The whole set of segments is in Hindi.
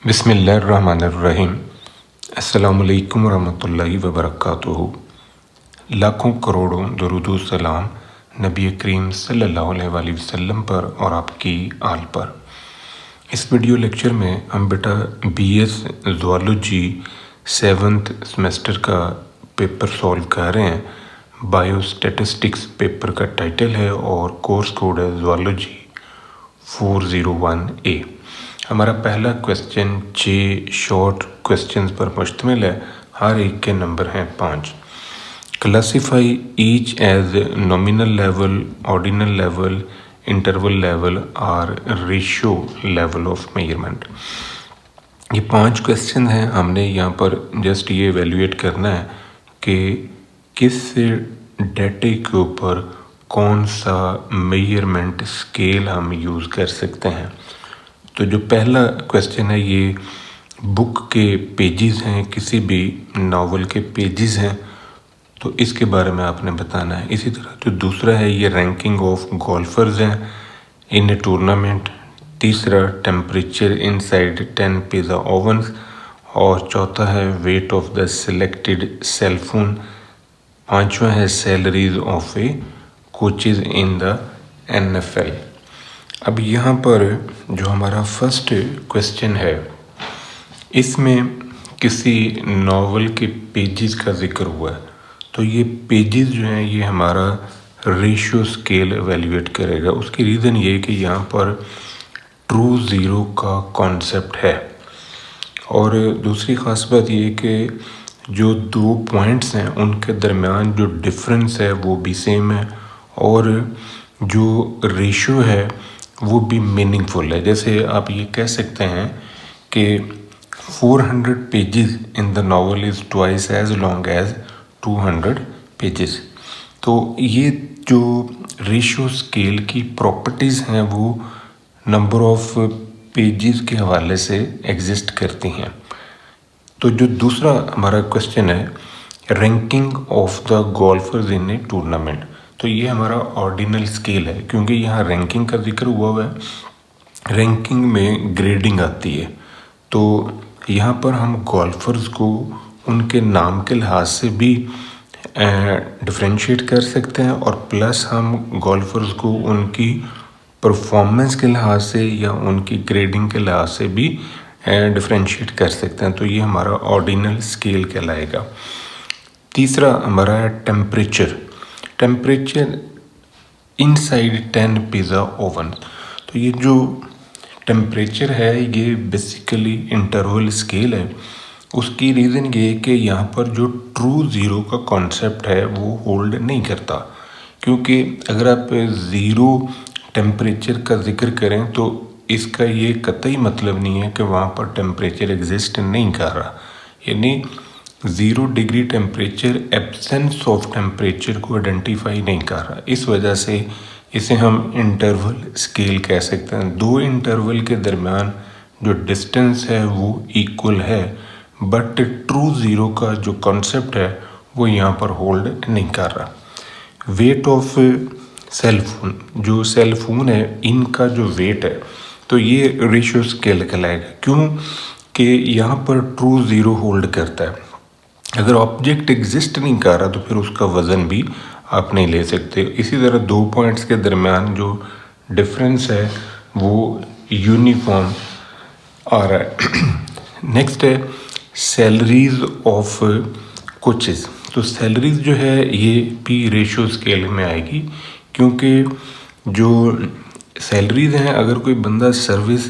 बिस्मिल्लाहिर्रहमानिर्रहीम। अस्सलामुअलैकुम रहमतुल्लाहि व बरकातुहू। लाखों करोड़ों दुरूद सलाम नबी करीम सल्लल्लाहु अलैहि वसल्लम पर और आपकी आल पर। इस वीडियो लेक्चर में हम बेटा BS ज़ूलॉजी 7th सेमेस्टर का पेपर सॉल्व कर रहे हैं। बायोस्टैटिस्टिक्स पेपर का टाइटल है और कोर्स कोड है ज़ूलॉजी 401A। हमारा पहला क्वेश्चन 6 शॉर्ट क्वेश्चंस पर मुश्तमिल है। हर एक के नंबर हैं 5। Classify each as nominal level, ordinal level, interval level और रेशियो लेवल ऑफ मेजरमेंट। ये 5 क्वेश्चन हैं। हमने यहाँ पर जस्ट ये एवेल्यूएट करना है कि किस डेटे के ऊपर कौन सा मेजरमेंट स्केल हम यूज़ कर सकते हैं। तो जो पहला क्वेश्चन है ये बुक के पेजेस हैं, किसी भी नावल के पेजेस हैं, तो इसके बारे में आपने बताना है। इसी तरह जो दूसरा है ये रैंकिंग ऑफ गोल्फर्स हैं इन ए टूर्नामेंट। तीसरा टेम्परेचर इनसाइड 10 पिज़्ज़ा ओवन्स और चौथा है weight of the selected cell phone. पाँचवा है salaries of a coaches in the NFL। अब यहाँ पर जो हमारा फर्स्ट क्वेश्चन है इसमें किसी नावल के पेजेस का जिक्र हुआ है। तो ये पेजेस जो हैं ये हमारा रेशियो स्केल एवेल्यूएट करेगा। उसकी रीज़न ये है कि यहाँ पर ट्रू ज़ीरो का कॉन्सेप्ट है और दूसरी ख़ास बात ये कि जो 2 पॉइंट्स हैं उनके दरमियान जो डिफरेंस है वो भी सेम है और जो रेशियो है वो भी मीनिंगफुल है। जैसे आप ये कह सकते हैं कि 400 pages in the novel is twice as long as 200 pages. तो ये जो रेशियो स्केल की प्रॉपर्टीज़ हैं वो नंबर ऑफ पेजेस के हवाले से एग्जिस्ट करती हैं। तो जो दूसरा हमारा क्वेश्चन है ranking of the golfer's in a tournament, तो ये हमारा ऑर्डिनल स्केल है क्योंकि यहाँ रैंकिंग का जिक्र हुआ है। रैंकिंग में ग्रेडिंग आती है, तो यहाँ पर हम गोल्फर्स को उनके नाम के लिहाज से भी डिफ्रेंशिएट कर सकते हैं और प्लस हम गोल्फर्स को उनकी परफॉर्मेंस के लिहाज से या उनकी ग्रेडिंग के लिहाज से भी डिफ्रेंशिएट कर सकते हैं। तो ये हमारा ऑर्डिनल स्केल कहलाएगा। तीसरा हमारा है टेम्परेचर इनसाइड 10 पिज़्ज़ा ओवन। तो ये जो टेम्परेचर है ये बेसिकली इंटरवल स्केल है। उसकी रीज़न ये है कि यहाँ पर जो ट्रू ज़ीरो का कॉन्सेप्ट है वो होल्ड नहीं करता, क्योंकि अगर आप ज़ीरो टेम्परेचर का जिक्र करें तो इसका ये कतई मतलब नहीं है कि वहाँ पर टेम्परेचर एग्जिस्ट नहीं कर रहा। यानी 0 degree temperature absence of temperature को आइडेंटिफाई नहीं कर रहा। इस वजह से इसे हम इंटरवल स्केल कह सकते हैं। 2 इंटरवल के दरमियान जो डिस्टेंस है वो इक्वल है, बट ट्रू ज़ीरो का जो कॉन्सेप्ट है वो यहाँ पर होल्ड नहीं कर रहा। वेट ऑफ सेल फोन, जो सेल फोन है इनका जो वेट है तो ये रेशियो स्केल कहलाएगा, क्यों कि यहाँ पर ट्रू ज़ीरो होल्ड करता है। अगर ऑब्जेक्ट एग्जिस्ट नहीं कर रहा तो फिर उसका वज़न भी आप नहीं ले सकते। इसी तरह 2 पॉइंट्स के दरमियान जो डिफरेंस है वो यूनिफॉर्म आ रहा है। नेक्स्ट है सैलरीज ऑफ कोचेस। तो सैलरीज जो है ये भी रेशियो स्केल में आएगी, क्योंकि जो सैलरीज हैं अगर कोई बंदा सर्विस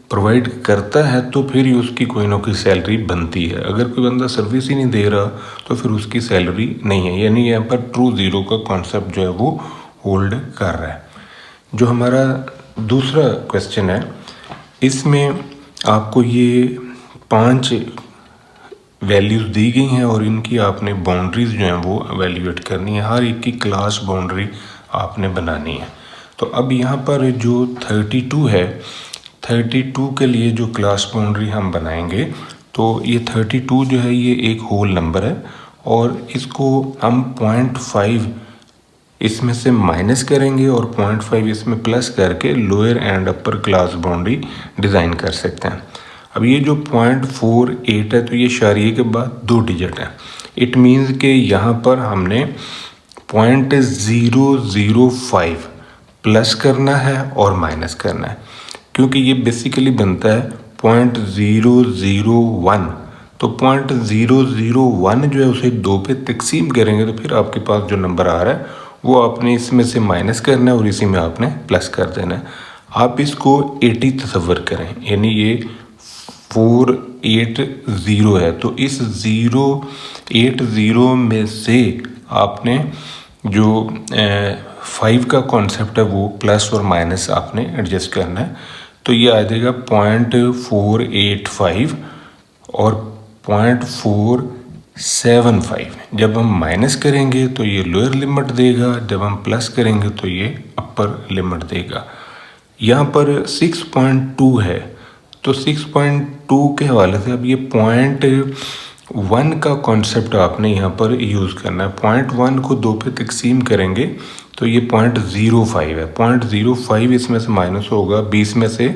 प्रोवाइड करता है तो फिर ही उसकी कोई ना कोई सैलरी बनती है। अगर कोई बंदा सर्विस ही नहीं दे रहा तो फिर उसकी सैलरी नहीं है। यानी यहाँ पर ट्रू ज़ीरो का कॉन्सेप्ट जो है वो होल्ड कर रहा है। जो हमारा दूसरा क्वेश्चन है इसमें आपको ये 5 वैल्यूज़ दी गई हैं और इनकी आपने बाउंड्रीज़ जो हैं वो एवेल्यूएट करनी है। हर एक की क्लास बाउंड्री आपने बनानी है। तो अब यहाँ पर जो 32 है, 32 के लिए जो क्लास बाउंड्री हम बनाएंगे तो ये 32 जो है ये एक होल नंबर है और इसको हम 0.5 इसमें से माइनस करेंगे और 0.5 इसमें प्लस करके lower and upper class boundary design कर सकते हैं। अब ये जो 0.48 है तो ये इशारिये के बाद 2 डिजिट है। इट मीन्स कि यहाँ पर हमने 0.005 प्लस करना है और माइनस करना है, क्योंकि ये बेसिकली बनता है 0.001। तो 0.001 जो है उसे 2 पे तकसीम करेंगे तो फिर आपके पास जो नंबर आ रहा है वो आपने इसमें से माइनस करना है और इसी में आपने प्लस कर देना है। आप इसको 80 तस्वर करें, यानी ये 480 है, तो इस 080 में से आपने जो 5 का कॉन्सेप्ट है वो प्लस और माइनस आपने एडजस्ट करना है। तो ये आ जाएगा 0.485 और 0.475। जब हम माइनस करेंगे तो ये लोअर लिमिट देगा, जब हम प्लस करेंगे तो ये अपर लिमिट देगा। यहाँ पर 6.2 है, तो 6.2 के हवाले से अब ये 0.1 का कॉन्सेप्ट आपने यहाँ पर यूज़ करना है। 0.1 को 2 पे तकसीम करेंगे तो ये 0.05 है। 0.05 इसमें से माइनस होगा 20 में से,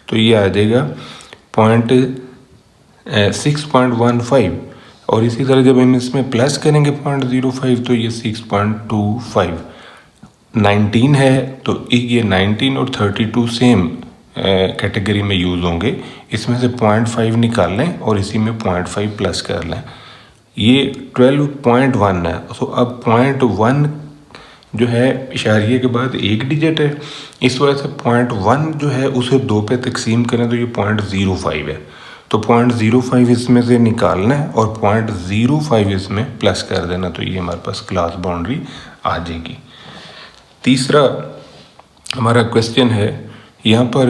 तो ये आ जाएगा 6.15। और इसी तरह जब हम इसमें प्लस करेंगे 0.05 तो ये 6.25। 19 है तो ये 19 और 32 सेम कैटेगरी में यूज़ होंगे। इसमें से 0.5 निकाल लें और इसी में 0.5 प्लस कर लें। ये 12.1 है, तो अब 0.1 जो है इशारिये के बाद 1 डिजिट है, इस वजह से 0.1 जो है उसे 2 पे तकसीम करें तो ये 0.05 है। तो 0.05 इसमें से निकालना है और 0.05 इसमें प्लस कर देना, तो ये हमारे पास क्लास बाउंड्री आ जाएगी। तीसरा हमारा क्वेश्चन है, यहाँ पर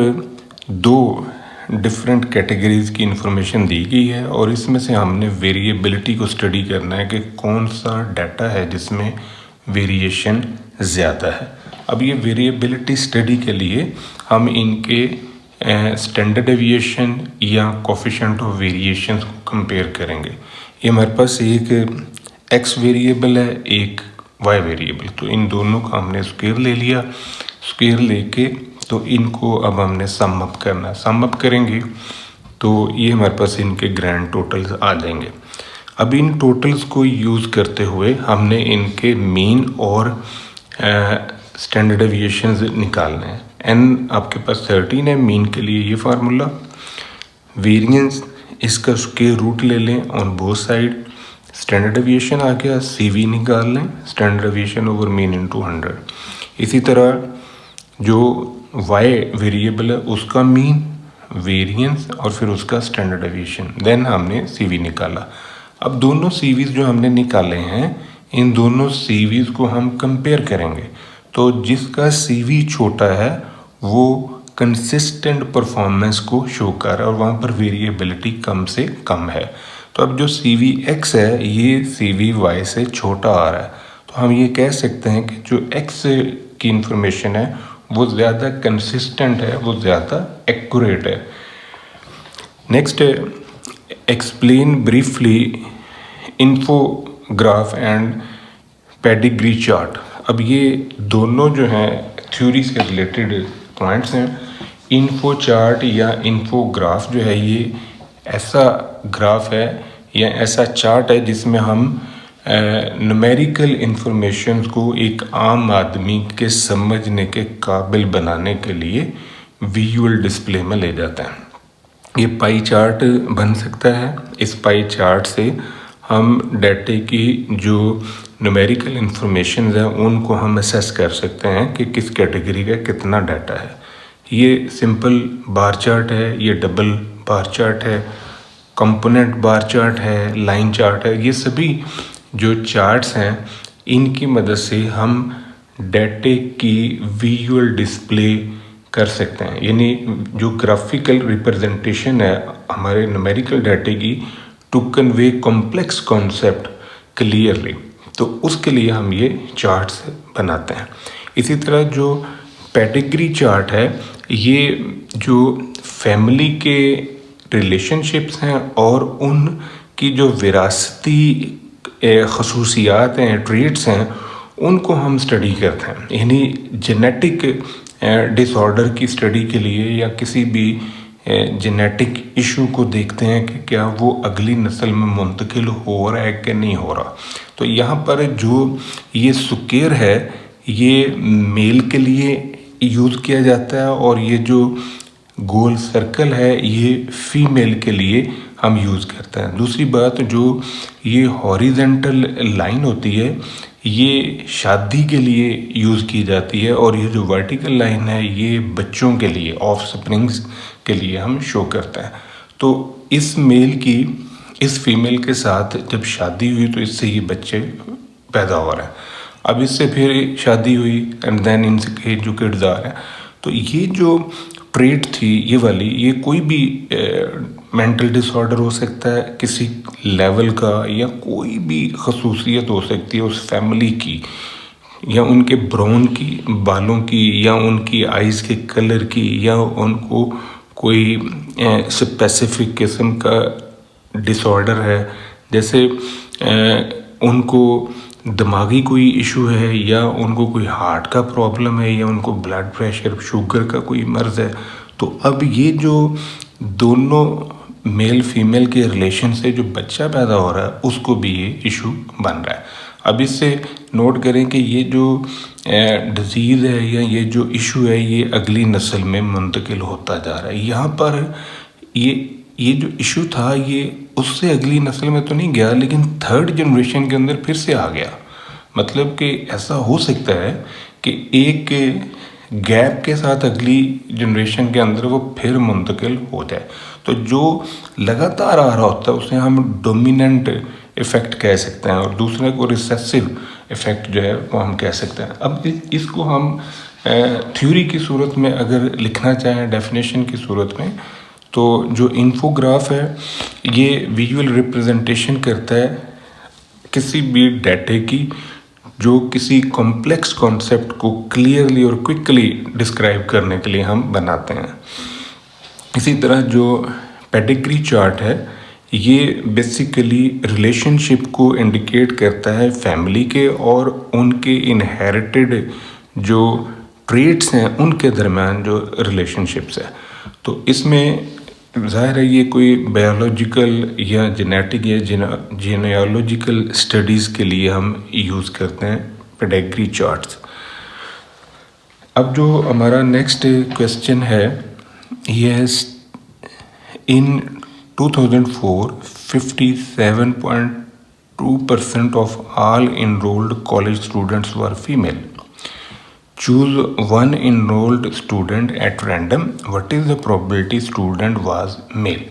2 डिफरेंट कैटेगरीज़ की इंफॉर्मेशन दी गई है और इसमें से हमने वेरिएबिलिटी को स्टडी करना है कि कौन सा डाटा है जिसमें वेरिएशन ज़्यादा है। अब ये वेरिएबिलिटी स्टडी के लिए हम इनके स्टैंडर्ड डेविएशन या कोफिशिएंट ऑफ वेरिएशन को कंपेयर करेंगे। ये हमारे पास एक एक्स वेरिएबल है, एक वाई वेरिएबल, तो इन दोनों का हमने स्क्वायर ले लिया। स्क्वायर लेके तो इनको अब हमने सम अप करना है। सम अप करेंगे तो ये हमारे पास इनके ग्रैंड टोटल्स आ जाएंगे। अब इन टोटल्स को यूज़ करते हुए हमने इनके मीन और स्टैंडर्ड डेविएशंस निकालने हैं। एन आपके पास 13 है, मीन के लिए ये फार्मूला। वेरिएंस इसका स्क्वायर रूट ले लें on both side. Standard deviation आ गया, CV निकाल लें, standard deviation over mean into 100। इसी तरह जो y वेरिएबल है उसका मीन, वेरिएंस और फिर उसका स्टैंडर्ड डेविएशन, देन हमने CV निकाला। अब दोनों CVs जो हमने निकाले हैं इन दोनों CVs को हम कंपेयर करेंगे, तो जिसका CV छोटा है वो कंसिस्टेंट परफॉर्मेंस को शो कर रहा है और वहाँ पर वेरिएबिलिटी कम से कम है। तो अब जो CVX है ये CVY से छोटा आ रहा है, तो हम ये कह सकते हैं कि जो X की इंफॉर्मेशन है वो ज़्यादा कंसिस्टेंट है, वो ज़्यादा एक्यूरेट है। Next explain briefly infograph and pedigree chart. अब ये दोनों जो हैं थ्योरी से रिलेटेड पॉइंट्स हैं। इन्फो चार्ट या इन्फोग्राफ जो है ये ऐसा ग्राफ है या ऐसा चार्ट है जिसमें हम न्यूमेरिकल इंफॉर्मेशन को एक आम आदमी के समझने के काबिल बनाने के लिए विजुअल डिस्प्ले में ले जाता है। ये पाई चार्ट बन सकता है। इस पाई चार्ट से हम डाटे की जो न्यूमेरिकल इंफॉर्मेशन है उनको हम असेस कर सकते हैं कि किस कैटेगरी का कितना डाटा है। ये सिंपल बार चार्ट है, ये डबल बार चार्ट है, कंपोनेंट बार चार्ट है, लाइन चार्ट है। ये सभी जो चार्ट्स हैं इनकी मदद से हम डाटे की विजुअल डिस्प्ले कर सकते हैं, यानी जो ग्राफिकल रिप्रेजेंटेशन है हमारे न्यूमेरिकल डाटे की to convey complex concept clearly, तो उसके लिए हम ये चार्ट्स बनाते हैं। इसी तरह जो पेडिग्री चार्ट है ये जो फैमिली के रिलेशनशिप्स हैं और उनकी जो विरासती खसूसियात हैं, ट्रेट्स हैं, उनको हम स्टडी करते हैं। यानी जेनेटिक डिसऑर्डर की स्टडी के लिए या किसी भी जेनेटिक इशू को देखते हैं कि क्या वो अगली नस्ल में मुंतकिल हो रहा है कि नहीं हो रहा। तो यहाँ पर जो ये सुकेर है ये मेल के लिए यूज़ किया जाता है और ये जो गोल सर्कल है ये फीमेल के लिए हम यूज़ करते हैं। दूसरी बात, जो ये हॉरिजेंटल लाइन होती है ये शादी के लिए यूज़ की जाती है और ये जो वर्टिकल लाइन है ये बच्चों के लिए, ऑफ स्प्रिंग्स के लिए हम शो करते हैं। तो इस मेल की इस फीमेल के साथ जब शादी हुई तो इससे ये बच्चे पैदा हो रहे हैं। अब इससे फिर शादी हुई एंड देन इनसे जो किड्स आ रहे हैं। तो ये जो ट्रेट थी ये वाली, ये कोई भी मेंटल डिसऑर्डर हो सकता है किसी लेवल का, या कोई भी खसूसियत हो सकती है उस फैमिली की, या उनके ब्राउन की बालों की, या उनकी आइज़ के कलर की, या उनको कोई स्पेसिफिक किस्म का डिसऑर्डर है, जैसे उनको दिमागी कोई इशू है, या उनको कोई हार्ट का प्रॉब्लम है, या उनको ब्लड प्रेशर शुगर का कोई मर्ज़ है। तो अब ये जो दोनों मेल फीमेल के रिलेशन से जो बच्चा पैदा हो रहा है उसको भी ये इशू बन रहा है। अब इससे नोट करें कि ये जो डिज़ीज़ है या ये जो इशू है ये अगली नस्ल में मुंतकिल होता जा रहा है। यहाँ पर ये जो इशू था ये उससे अगली नस्ल में तो नहीं गया, लेकिन थर्ड जनरेशन के अंदर फिर से आ गया। मतलब कि ऐसा हो सकता है कि एक गैप के साथ अगली जनरेशन के अंदर वो फिर मुंतकिल हो जाए। तो जो लगातार आ रहा होता है उसे हम डोमिनेंट इफ़ेक्ट कह सकते हैं, और दूसरे को रिसेसिव इफ़ेक्ट जो है वो हम कह सकते हैं। अब इसको हम थ्योरी की सूरत में अगर लिखना चाहें, डेफिनेशन की सूरत में, तो जो इन्फोग्राफ है ये विजुअल रिप्रेजेंटेशन करता है किसी भी डाटे की जो किसी कॉम्प्लेक्स कॉन्सेप्ट को क्लियरली और क्विकली डिस्क्राइब करने के लिए हम बनाते हैं। इसी तरह जो पेडिग्री चार्ट है ये बेसिकली रिलेशनशिप को इंडिकेट करता है फैमिली के और उनके इनहेरिटेड जो ट्रेट्स हैं उनके दरमियान जो रिलेशनशिप्स है। तो इसमें ज़ाहिर है ये कोई बायोलॉजिकल या जेनेटिक या जीनियोलॉजिकल स्टडीज़ के लिए हम यूज़ करते हैं पेडिग्री चार्ट्स। अब जो हमारा नेक्स्ट क्वेश्चन है ये है, इन 2004 57.2% of all enrolled college students were female. Choose one enrolled student at random. What is the probability student was male?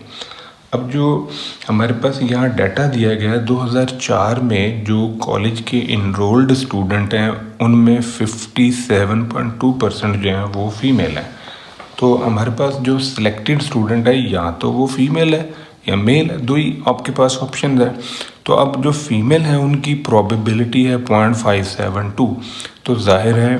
अब जो हमारे पास यहाँ डाटा दिया गया है 2004 में जो कॉलेज के इनरोल्ड स्टूडेंट हैं उनमें 57.2% जो हैं वो फीमेल हैं। तो हमारे पास जो सिलेक्टेड स्टूडेंट है या तो वो फीमेल है या मेल है, दो ही आपके पास ऑप्शन है। तो अब जो फीमेल है उनकी प्रोबेबिलिटी है 0.572। तो जाहिर है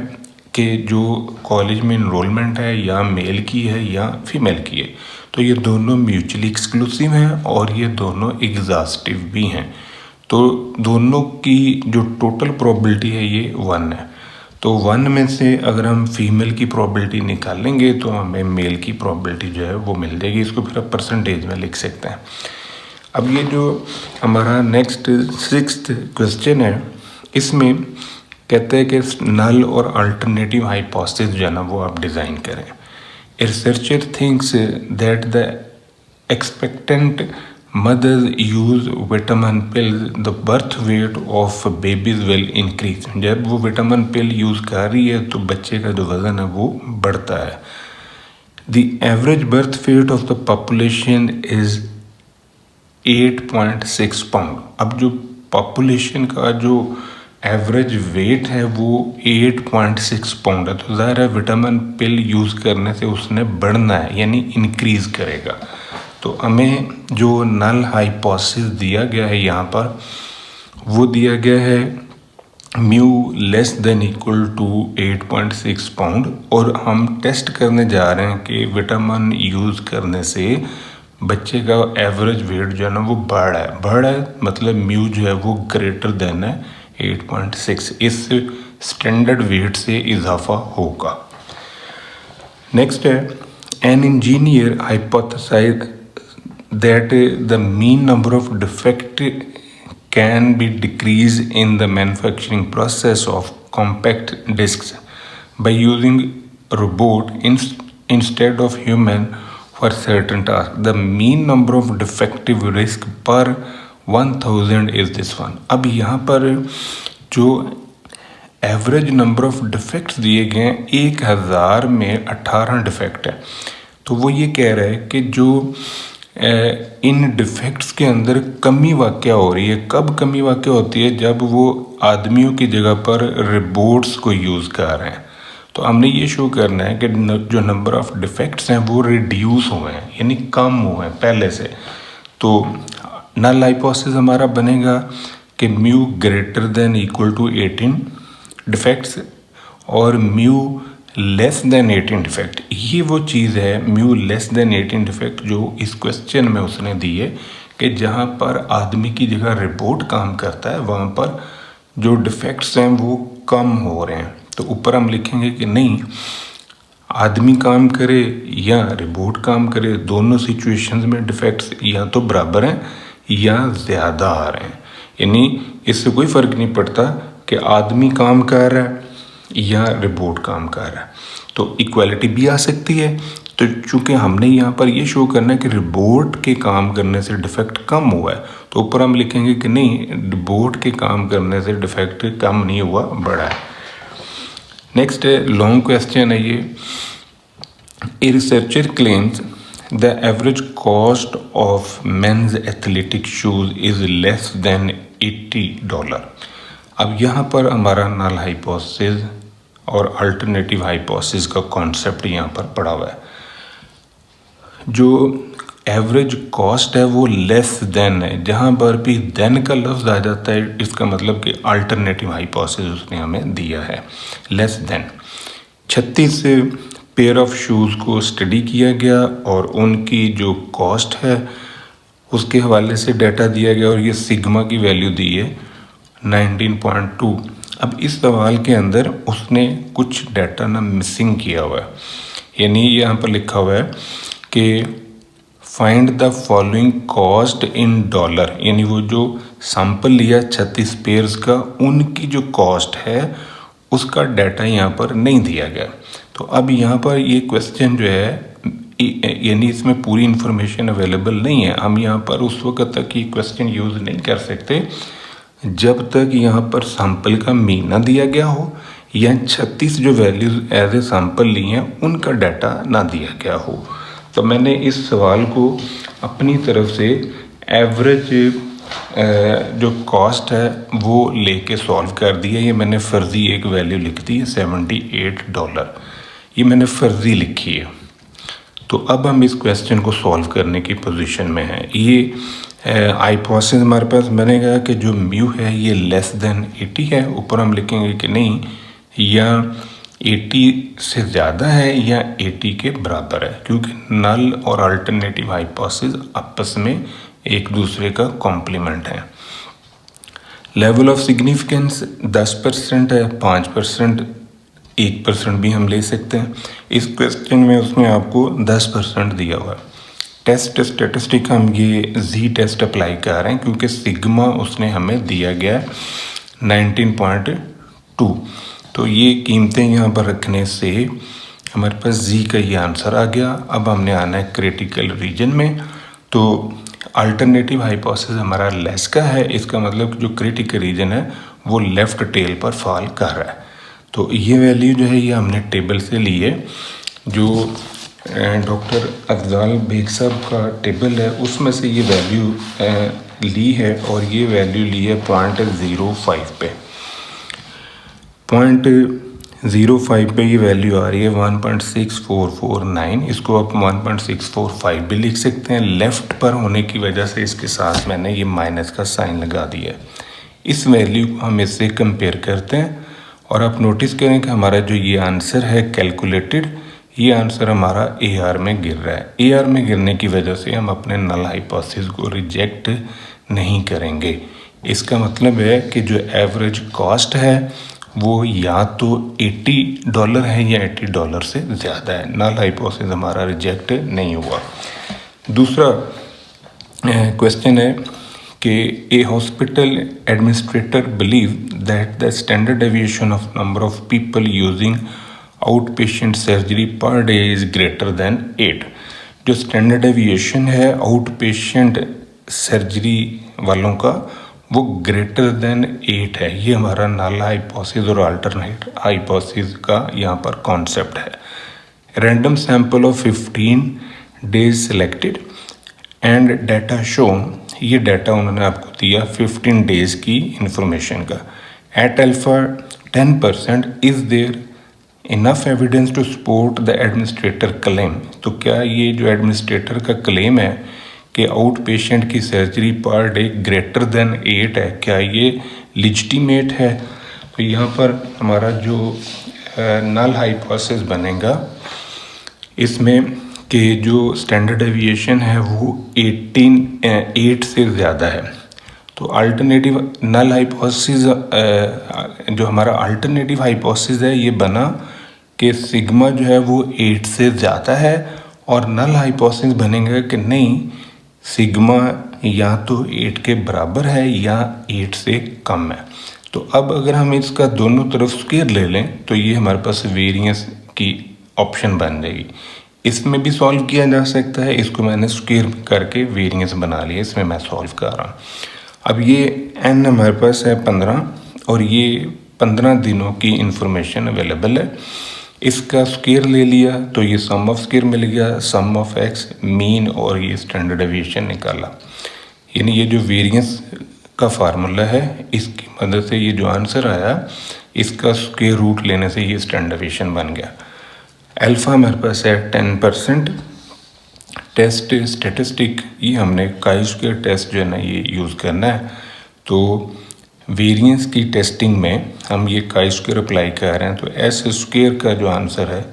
कि जो कॉलेज में इनरोलमेंट है या मेल की है या फीमेल की है, तो ये दोनों म्यूचुअली एक्सक्लूसिव हैं और ये दोनों एग्जॉस्टिव भी हैं। तो दोनों की जो टोटल प्रोबेबिलिटी है ये 1 है। तो 1 में से अगर हम फीमेल की प्रोबेबिलिटी निकालेंगे तो हमें मेल की प्रोबेबिलिटी जो है वो मिल जाएगी। इसको फिर आप परसेंटेज में लिख सकते हैं। अब ये जो हमारा नेक्स्ट 6th क्वेश्चन है इसमें कहते हैं कि नल और अल्टरनेटिव हाइपोथेसिस जो है ना वो आप डिज़ाइन करें। A researcher thinks that the expectant mothers use vitamin pills, the birth weight of babies will increase। जब वो विटामिन पिल यूज़ कर रही है तो बच्चे का जो वज़न है वो बढ़ता है। The average birth weight of the population is 8.6 pound। अब जो पॉपुलेशन का जो एवरेज वेट है वो 8.6 पाउंड है। तो ज़ाहिर है विटामिन पिल यूज़ करने से उसने बढ़ना है यानी इंक्रीज़ करेगा। तो हमें जो नल हाइपोथेसिस दिया गया है यहाँ पर वो दिया गया है mu less than equal to 8.6 pound, और हम टेस्ट करने जा रहे हैं कि विटामिन यूज़ करने से बच्चे का एवरेज वेट जो है ना वो बढ़ है मतलब म्यू जो है वो ग्रेटर देन है 8.6। इस स्टैंडर्ड वेट से इजाफा होगा। नेक्स्ट है An engineer hypothesized that the mean number of defects can be decreased in the manufacturing process of compact discs by using robot instead of human for certain tasks. The mean number of defective risk per 1000 is this one. अब यहाँ पर जो एवरेज नंबर ऑफ डिफेक्ट्स दिए गए हैं 1000 में 18 डिफेक्ट है, तो वो ये कह रहा है कि जो इन डिफेक्ट्स के अंदर कमी वाक़या हो रही है। कब कमी वाक़या होती है? जब वो आदमियों की जगह पर रोबोट्स को यूज़ कर रहे हैं। तो हमने ये शो करना है कि जो नंबर ऑफ डिफेक्ट्स हैं वो रिड्यूस हुए हैं, यानी कम हुए हैं पहले से। तो नल हाइपोथेसिस हमारा बनेगा कि mu greater than equal to 18 defects और म्यू लेस देन 18 डिफेक्ट। ये वो चीज़ है म्यू लेस देन 18 डिफेक्ट जो इस क्वेश्चन में उसने दी है कि जहाँ पर आदमी की जगह रोबोट काम करता है वहाँ पर जो डिफेक्ट्स हैं वो कम हो रहे हैं। तो ऊपर हम लिखेंगे कि नहीं, आदमी काम करे या रोबोट काम करे, दोनों सिचुएशंस में डिफेक्ट्स या तो बराबर हैं या ज़्यादा आ रहे हैं। यानी इससे कोई फ़र्क नहीं पड़ता कि आदमी काम कर रहा है या रोबोट काम कर रहा है, तो इक्वालिटी भी आ सकती है। तो चूँकि हमने यहाँ पर ये शो करना है कि रोबोट के काम करने से डिफेक्ट कम हुआ है, तो ऊपर हम लिखेंगे कि नहीं, रोबोट के काम करने से डिफेक्ट कम नहीं हुआ, बढ़ा है। नेक्स्ट है लॉन्ग क्वेश्चन है ये। A researcher claims the average cost of men's athletic shoes is less than $80। अब यहाँ पर हमारा नल हाइपोथेसिस और अल्टरनेटिव हाइपोथेसिस का कॉन्सेप्ट यहाँ पर पड़ा हुआ है। जो एवरेज कॉस्ट है वो लेस देन है, जहाँ पर भी देन का लफ्ज़ आ जाता है इसका मतलब कि अल्टरनेटिव हाइपोथेसिस उसने हमें दिया है less than. 36 pair of shoes को स्टडी किया गया और उनकी जो कॉस्ट है उसके हवाले से डाटा दिया गया और ये सिग्मा की वैल्यू दी है 19.2। अब इस सवाल के अंदर उसने कुछ डाटा ना मिसिंग किया हुआ है, यानी यहाँ पर लिखा हुआ है कि find the following cost in dollar, यानी वो जो सैंपल लिया 36 पेयर्स का उनकी जो कॉस्ट है उसका डाटा यहाँ पर नहीं दिया गया। तो अब यहाँ पर ये क्वेश्चन जो है यानी इसमें पूरी इन्फॉर्मेशन अवेलेबल नहीं है। हम यहाँ पर उस वक्त तक ये क्वेश्चन यूज़ नहीं कर सकते जब तक यहाँ पर सैंपल का महीना दिया गया हो या 36 जो वैल्यूज़ एज ए सैंपल ली हैं उनका डाटा ना दिया गया हो। तो मैंने इस सवाल को अपनी तरफ से एवरेज जो कॉस्ट है वो लेके सॉल्व कर दिया। ये मैंने फ़र्ज़ी एक वैल्यू लिख दी है $78, ये मैंने फ़र्ज़ी लिखी है। तो अब हम इस क्वेश्चन को सॉल्व करने की पोजीशन में हैं। ये हाइपोथेसिस हमारे पास बनेगा कि जो म्यू है ये लेस देन 80 है। ऊपर हम लिखेंगे कि नहीं, या 80 से ज़्यादा है या 80 के बराबर है, क्योंकि नल और अल्टरनेटिव हाइपोथेसिस आपस में एक दूसरे का कॉम्प्लीमेंट है। लेवल ऑफ सिग्निफिकेंस 10% है, 5%, 1% भी हम ले सकते हैं। इस क्वेश्चन में उसने आपको 10% दिया हुआ है। टेस्ट स्टेटिस्टिक हम ये जी टेस्ट अप्लाई कर रहे हैं क्योंकि सिग्मा उसने हमें दिया गया 19.2। तो ये कीमतें यहाँ पर रखने से हमारे पास जी का ये आंसर आ गया। अब हमने आना है क्रिटिकल रीजन में। तो अल्टरनेटिव हाइपोथेसिस हमारा लेस का है, इसका मतलब जो क्रिटिकल रीजन है वो लेफ़्ट टेल पर फॉल कर रहा है। तो ये वैल्यू जो है ये हमने टेबल से ली है, जो डॉक्टर अफजाल बेग साहब का टेबल है उसमें से ये वैल्यू ली है और ये वैल्यू ली है 0.05 पे। 0.05 पे ये वैल्यू आ रही है 1.6449। इसको आप 1.645 भी लिख सकते हैं। लेफ़्ट पर होने की वजह से इसके साथ मैंने ये माइनस का साइन लगा दिया है। इस वैल्यू को हम इससे कंपेयर करते हैं और आप नोटिस करें कि हमारा जो ये आंसर है कैलकुलेटेड, ये आंसर हमारा AR में गिर रहा है। AR में गिरने की वजह से हम अपने नल हाइपोथेसिस को रिजेक्ट नहीं करेंगे। इसका मतलब है कि जो एवरेज कॉस्ट है वो या तो $80 है या $80 से ज़्यादा है। नल हाइपोथेसिस हमारा रिजेक्ट नहीं हुआ। दूसरा क्वेश्चन है कि a hospital administrator believe that the standard deviation of number of people using out patient surgery per day is greater than 8। जो स्टैंडर्ड डेविएशन है आउट पेशेंट सर्जरी वालों का वो ग्रेटर देन 8 है। ये हमारा नल हाइपोथेसिस और अल्टरनेट हाइपोथेसिस का यहाँ पर कॉन्सेप्ट है। Random sample of 15 days selected and data show, ये डाटा उन्होंने आपको दिया 15 डेज की इंफॉर्मेशन का। At alpha 10% is there enough evidence to support the administrator claim. तो क्या ये जो एडमिनिस्ट्रेटर का क्लेम है कि आउट पेशेंट की surgery per day greater than 8 है, क्या ये लिजिटिमेट है? तो यहाँ पर हमारा जो नल हाइपोथेसिस बनेगा इसमें कि जो स्टैंडर्ड डेविएशन है वो 8 से ज़्यादा है। तो अल्टरनेटिव नल हाइपोथेसिस जो हमारा अल्टरनेटिव हाइपोथेसिस है ये बना कि सिग्मा जो है वो 8 से ज़्यादा है, और नल हाइपोथेसिस बनेगा कि नहीं, सिग्मा या तो 8 के बराबर है या 8 से कम है। तो अब अगर हम इसका दोनों तरफ स्क्वायर ले लें तो ये हमारे पास वेरिएंस की ऑप्शन बन जाएगी। इसमें भी सॉल्व किया जा सकता है, इसको मैंने स्क्वायर करके वेरिएंस बना लिया, इसमें मैं सॉल्व कर रहा हूँ। अब ये n हमारे पास है 15 और ये 15 दिनों की इंफॉर्मेशन अवेलेबल है। इसका स्क्वायर ले लिया तो ये सम ऑफ स्क्वायर मिल गया, सम ऑफ x मीन और ये स्टैंडर्ड डेविएशन निकाला। यानी ये जो वेरिएंस का फार्मूला है इसकी मदद से ये जो आंसर आया इसका स्क्वायर रूट लेने से ये स्टैंडर्ड डेविएशन बन गया। अल्फा हमारे पास है 10%। टेस्ट स्टेटिस्टिक ये हमने काई स्क्वायर टेस्ट जो है ना ये यूज़ करना है। तो वेरिएंस की टेस्टिंग में हम ये काई स्क्वायर अप्लाई कर रहे हैं, तो एस स्क्वायर का जो आंसर है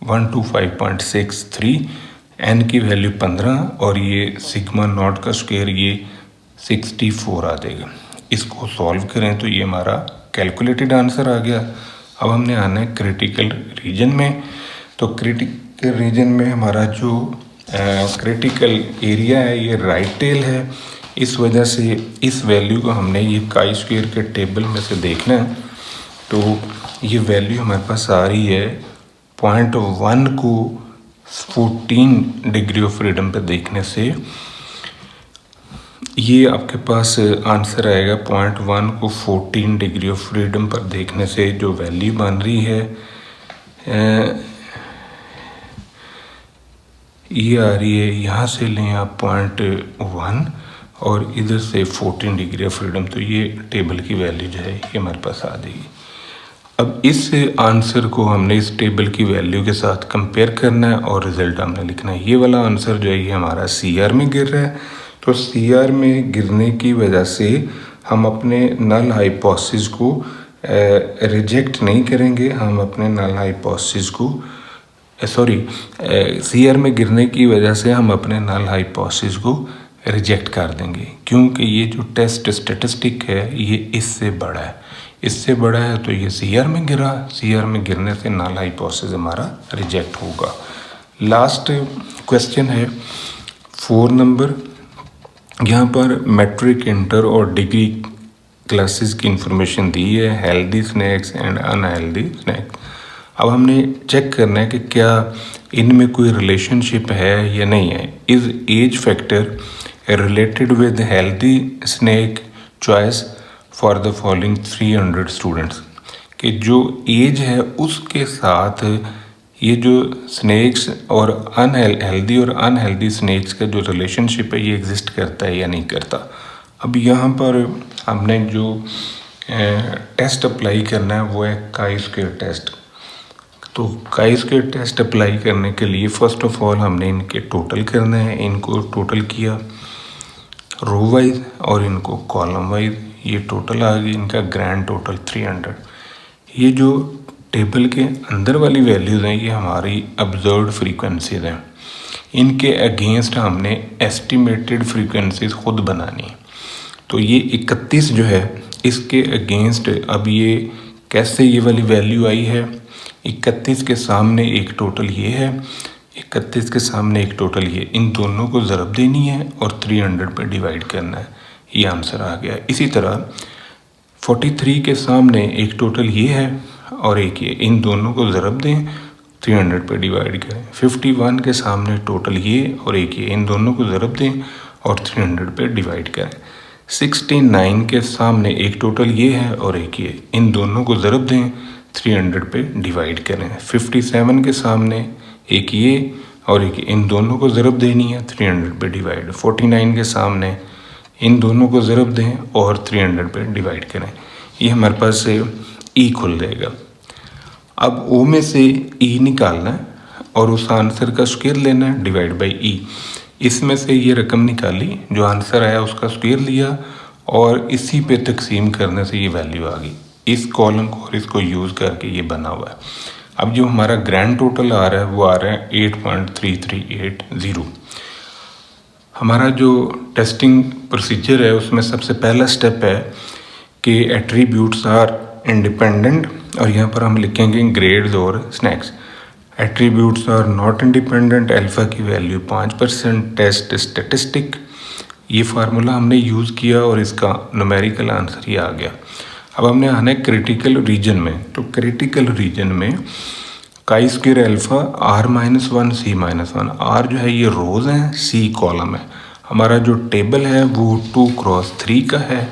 125.63, एन की वैल्यू 15 और ये सिग्मा नॉट का स्क्वायर ये 64 आ जाएगा। इसको सॉल्व करें तो ये हमारा कैलकुलेटेड आंसर आ गया। अब हमने आना है क्रिटिकल रीजन में। तो क्रिटिकल रीजन में हमारा जो क्रिटिकल एरिया है ये राइट टेल है। इस वजह से इस वैल्यू को हमने ये काई स्क्वायर के टेबल में से देखना है। तो ये वैल्यू हमारे पास आ रही है 0.1 को 14 डिग्री ऑफ फ्रीडम पे देखने से ये आपके पास आंसर आएगा। 0.1 को 14 डिग्री ऑफ फ्रीडम पर देखने से जो वैल्यू बन रही है ये आ रही है, यहाँ से लें आप 0.1 और इधर से 14 डिग्री ऑफ फ्रीडम, तो ये टेबल की वैल्यू जो है ये हमारे पास आ जाएगी। अब इस आंसर को हमने इस टेबल की वैल्यू के साथ कंपेयर करना है और रिजल्ट हमने लिखना है। ये वाला आंसर जो है ये हमारा CR में गिर रहा है, तो CR में गिरने की वजह से हम अपने नल हाइपोथेसिस को रिजेक्ट नहीं करेंगे। हम अपने नल हाइपोथेसिस को CR में गिरने की वजह से हम अपने नल हाइपोथेसिस को रिजेक्ट कर देंगे, क्योंकि ये जो टेस्ट स्टेटिस्टिक है ये इससे बड़ा है। इससे बड़ा है तो ये CR में गिरा, CR में गिरने से नल हाइपोथेसिस हमारा रिजेक्ट होगा। लास्ट क्वेश्चन है 4 नंबर। यहाँ पर मैट्रिक, इंटर और डिग्री क्लासेस की इंफॉर्मेशन दी है, healthy snacks and unhealthy snacks. अब हमने चेक करना है कि क्या इनमें कोई रिलेशनशिप है या नहीं है। Is age factor related with healthy snack choice for the following 300 students, कि जो एज है उसके साथ ये जो स्नैक्स और हेल्दी और अनहेल्दी स्नैक्स का जो रिलेशनशिप है ये एग्जिस्ट करता है या नहीं करता। अब यहाँ पर हमने जो टेस्ट अप्लाई करना है वो है काई स्क्वायर टेस्ट। तो काई स्क्वायर टेस्ट अप्लाई करने के लिए फर्स्ट ऑफ ऑल हमने इनके टोटल करना है। इनको टोटल किया रो वाइज और इनको कॉलम वाइज, ये टोटल आ गई इनका ग्रैंड टोटल 300। ये जो टेबल के अंदर वाली वैल्यूज़ हैं ये हमारी ऑब्जर्व्ड फ्रीक्वेंसीज हैं। इनके अगेंस्ट हमने एस्टिमेटेड फ्रीक्वेंसीज खुद बनानी है। तो ये 31 जो है इसके अगेंस्ट अब ये कैसे ये वाली वैल्यू आई है, 31 के सामने एक टोटल ये है, 31 के सामने एक टोटल ये, इन दोनों को ज़रब देनी है और 300 पे डिवाइड करना है, ये आंसर आ गया। इसी तरह 43 के सामने एक टोटल ये है और एक ये, इन दोनों को ज़रब दें, 300 पे डिवाइड करें। 51 के सामने टोटल ये और एक ये, इन दोनों को ज़रब दें और 300 पे डिवाइड करें। 69 के सामने एक टोटल ये है और एक ये, इन दोनों को ज़रब दें, 300 पे डिवाइड करें। 57 के सामने एक ये और एक, इन दोनों को ज़रब देनी है, 300 पे डिवाइड। 49 के सामने इन दोनों को ज़रब दें और 300 पे डिवाइड करें। ये हमारे पास से ई खुल जाएगा। अब ओ में से ई निकालना है और उस आंसर का स्क्वायर लेना है, डिवाइड बाई ई। इसमें से ये रकम निकाली, जो आंसर आया उसका स्क्वायर लिया और इसी पे तकसीम करने से ये वैल्यू आ गई। इस कॉलम को और इसको यूज़ करके ये बना हुआ है। अब जो हमारा ग्रैंड टोटल आ रहा है वो आ रहा है 8.3380। हमारा जो टेस्टिंग प्रोसीजर है उसमें सबसे पहला स्टेप है कि एट्रीब्यूट्स आर इंडिपेंडेंट, और यहाँ पर हम लिखेंगे ग्रेड्स और snacks. Attributes are not independent, alpha की वैल्यू 5%, टेस्ट स्टेटिस्टिक। ये फार्मूला हमने यूज़ किया और इसका न्यूमेरिकल आंसर ये आ गया। अब हमने आना है क्रिटिकल रीजन में। तो क्रिटिकल रीजन में chi square alpha R-1 C-1। R जो है ये रोज़ हैं, C कॉलम है। हमारा जो टेबल है वो 2x3 का है,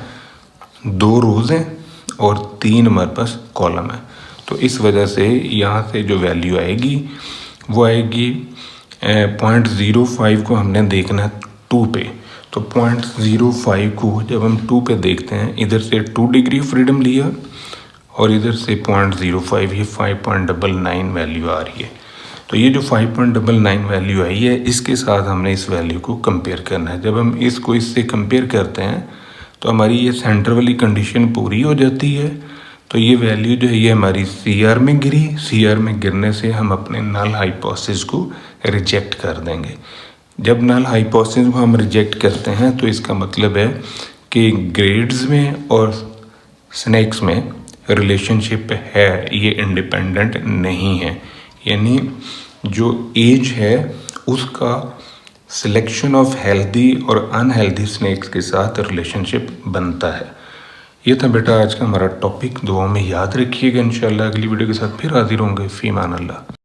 2 रोज़ हैं और 3 हमारे पास कॉलम है। तो इस वजह से यहाँ से जो वैल्यू आएगी वो आएगी 0.05 को हमने देखना है 2 पे। तो 0.05 को जब हम 2 पे देखते हैं, इधर से 2 डिग्री फ्रीडम लिया और इधर से 0.05, ये 5.99 वैल्यू आ रही है। तो ये जो 5.99 वैल्यू आई है इसके साथ हमने इस वैल्यू को कंपेयर करना है। जब हम इसको इससे कंपेयर करते हैं तो हमारी ये सेंटर वाली कंडीशन पूरी हो जाती है। तो ये वैल्यू जो है ये हमारी CR में गिरी। CR में गिरने से हम अपने नल हाइपोथेसिस को रिजेक्ट कर देंगे। जब नल हाइपोथेसिस को हम रिजेक्ट करते हैं तो इसका मतलब है कि ग्रेड्स में और स्नैक्स में रिलेशनशिप है, ये इंडिपेंडेंट नहीं है। यानी जो एज है उसका सिलेक्शन ऑफ हेल्दी और अनहेल्दी स्नैक्स के साथ रिलेशनशिप बनता है। ये था बेटा आज का हमारा टॉपिक। दुआ में याद रखिएगा। इंशाल्लाह अगली वीडियो के साथ फिर हाजिर होंगे। फ़ी अमान अल्लाह।